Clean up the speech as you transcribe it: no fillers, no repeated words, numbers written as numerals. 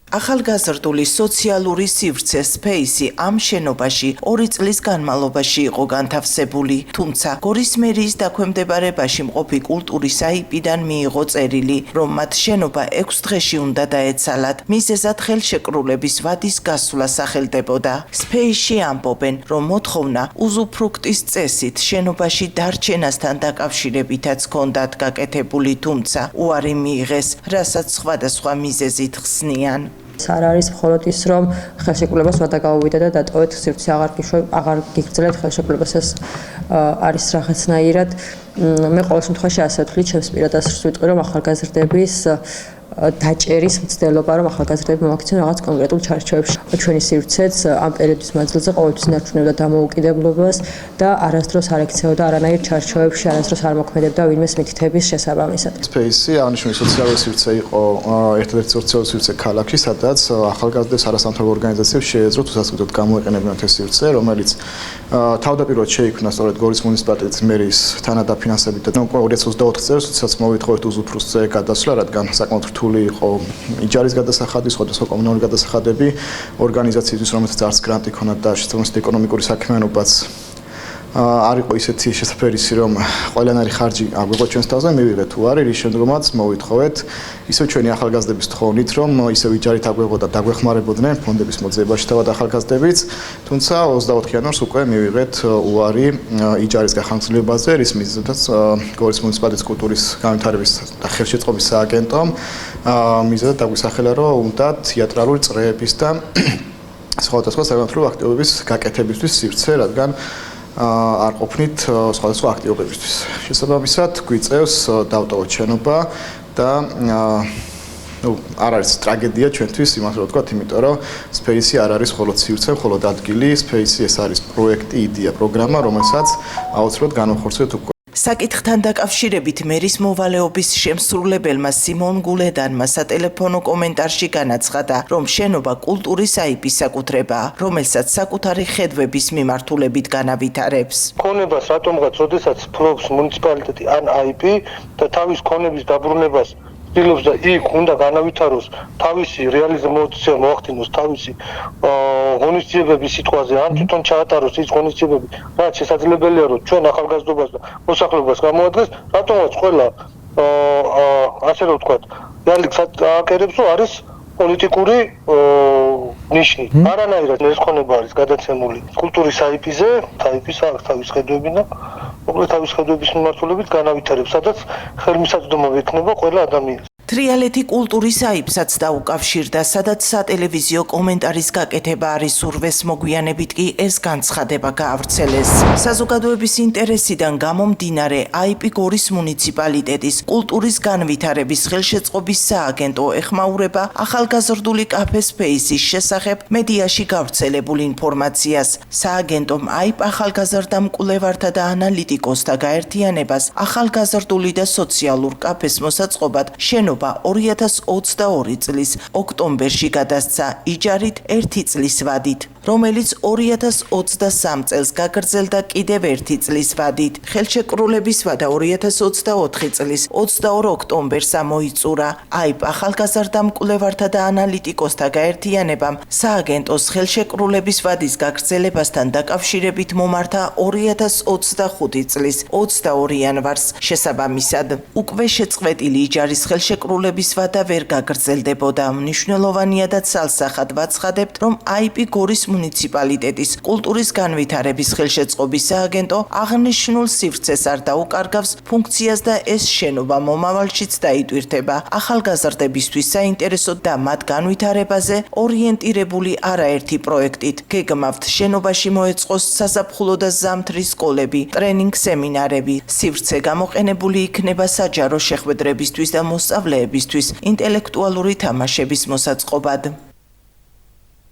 ახალგაზრდული სოციალური სივრცე სპეისი ამ შენობაში 2 წლის განმავლობაში იყო განთავსებული, თუმცა გორის მერიის დაქვემდებარებაში მყოფი კულტურის აიპიდან მიიღო წერილი, რომ მათ შენობა 6 დღეში უნდა დაეცალათ, მიზეზად ხელშეკრულების ვადის გასვლა სახელდებოდა. სპეისში ამბობენ, რომ მოთხოვნა უზუფრუქტის წესით შენობაში დარჩენასთან დაკავშირებითაც ჰქონდათ გაკეთებული, თუმცა უარი მიიღეს, რასაც სხვადასხვა მიზეზით ხსნიან. არ არის მხოლოდ ის, რომ ხელშეკრულებას ვადა გაუვიდა და დატოვეთ სივრცე აღარ გიგრძელებთ ხელშეკრულებას, ეს არის რაღაცნაირად. მე ყოველ შემთხვევაში ასე ვთვლი, ჩემს პირად ასე ვიტყვი, რომ ახალგაზრდების დაჭერის მცდელობა, რომ ახალგაზრდები მომაქცევენ რაღაც კონკრეტულ ჩარჩოებში. ჩვენი სივრცეც ამ პერიოდის მანძილზე ყოველთვის ინარჩუნებდა დამოუკიდებლობას და არასდროს არ ექცეოდა არანაირ ჩარჩოებში, არასდროს არ მოქმედებდა ვინმეს მითითების შესაბამისად. სპეისი აღნიშნული სოციალური სივრცე იყო ერთ-ერთი სოციალური სივრცე ქალაქში, სადაც ახალგაზრდებს არასამთავრობო ორგანიზაციებს შეეძლოთ უსასყიდლოდ გამოეყენებინათ ეს სივრცე, რომელიც თავდაპირველად შეიქმნა სწორედ გორის მუნიციპალიტეტის მერის თანადაფინანსებით და 2024 წელს, როდესაც მოვითხოვეთ უზუფრუსზე გადასვლა, რადგან საკმაოდ რთული იყო იჯარის გადასახადი, სხვადასხვა კომუნალური გადასახადები ორგანიზაციისთვის, რომელთაც არც გრანტი ჰქონდათ და შესაბამისად ეკონომიკური საქმიანობაც არ იყო ისეთი შესაძლებელისი, რომ ყველანაირი ხარჯი აგვიღო ჩვენს თავზე, მივიღეთ უარი, რის შემდგომაც მოვითხოვეთ ისევ ჩვენი ახალგაზრდების თხოვნით, რომ ისევ იჯარით აგვეღო და დაგვეხმარებოდნენ ფონდების მოძიებაში თავად ახალგაზრდებიც, თუმცა 24 იანვარს უკვე მივიღეთ უარი იჯარის გახანგრძლივებაზე, რის მიზეზადაც გორის მუნიციპალიტეტის კულტურის განვითარების და ხელშეწყობის სააგენტომ მიზეზად დაგვისახელა, რომ უნდა თეატრალური წრეების და სხვადასხვა სამართლებრივი აქტივობების გაკეთებისთვის სივრცე, რადგან არ ყოფნით სხვადასხვა აქტივობებისთვის. შესაბამისად, გვიწევს დავტოვოთ შენობა და არ არის ტრაგედია ჩვენთვის, იმას რომ ვთქვათ, იმიტომ რომ სპეისი არ არის მხოლოდ სივრცე, მხოლოდ ადგილი, სპეისი ეს არის პროექტი, იდეა, პროგრამა, რომელსაც აუცილებლად განვახორციელებთ უკვე. საკითხთან დაკავშირებით მერის მოვალეობის შემსრულებელმა სიმონ გულედანმა სატელეფონო კომენტარში განაცხადა, რომ შენობა კულტურის აიპის საკუთრებაა, რომელსაც საკუთარი ხედვების მიმართულებით განავითარებს. ქონებას რატომღაც, როდესაც ფლობს მუნიციპალიტეტი ან აიპი და თავის ქონების დაბრუნებას ცდილობს და იქ უნდა განავითაროს თავისი რეალიზაცია მოახდინოს თავისი ღონისძიებების სიტყვაზე ან თვითონ ჩაატაროს ის ღონისძიებები, რაც შესაძლებელია რომ ჩვენ ახალგაზრდობას და მოსახლეობას გამოადგენს, რატომაც ყველა ასე რომ ვთქვათ, რეალიკს აკერებს, რომ არის პოლიტიკური ნიშნი. არანაირად ეს ქონება არის გადაცემული კულტურის აიპზე, აიპის აქვს თავის ხედვები და მოკლედ თავის ხედვების მიმართულებით განავითარებს, სადაც ხელმისაწვდომი ვექნება ყველა ადამიანს. თრიალეთი კულტურის აიპსაც დაუკავშირდა, სადაც სატელევიზიო კომენტარის გაკეთება არის ურვეს, მოგვიანებით კი ეს განცხადება გაავრცელეს. საზოგადოების ინტერესიდან გამომდინარე, აიპი გორის მუნიციპალიტეტის კულტურის განვითარების ხელშეწყობის სააგენტო ეხმაურება ახალგაზრდული კაფე სპეისის შესახებ მედიაში გავრცელებულ ინფორმაციას. სააგენტომ აიპ ახალგაზრდა მკვლევართა და ანალიტიკოსთა გაერთიანებას ახალგაზრდული და სოციალურ კაფეს მოსაწყობად შენობა 2022 წლის ოქტომბერში გადასცა იჯარით 1 წლის ვადით, რომელიც 2023 წელს გაგრძელდა კიდევ 1 წლის ვადით. ხელშეკრულების ვადა 2024 წლის 22 ოქტომბერს ამოიწურა. აიპ ახალგაზრდა მკვლევართა და ანალიტიკოსთა გაერთიანებამ სააგენტოს ხელშეკრულების ვადის გაგრძელებასთან დაკავშირებით მომართა 2025 წლის 22 იანვარს. შესაბამისად, უკვე შეწყვეტილი იჯარის ხელშეკრულების ვადა ვერ გაგრძელდებოდა. მნიშვნელოვანია და ცალსახად ვაცხადებთ, რომ აიპი გორის მუნიციპალიტეტის კულტურის განვითარების ხელშეწყობის სააგენტო აღნიშნულ სივრცეს არ დაუკარგავს ფუნქციას და ეს შენობა მომავალშიც დაიტვირთება ახალგაზრდებისთვის საინტერესო და მათ განვითარებაზე ორიენტირებული არაერთი პროექტით. გეგმავთ შენობაში მოეწყოს საზაფხულო და ზამთრის სკოლები, ტრენინგ სემინარები. სივრცე გამოყენებული იქნება საჯარო შეხვედრებისთვის და მოსწავლეებისთვის ინტელექტუალური თამაშების მოსაწყობად.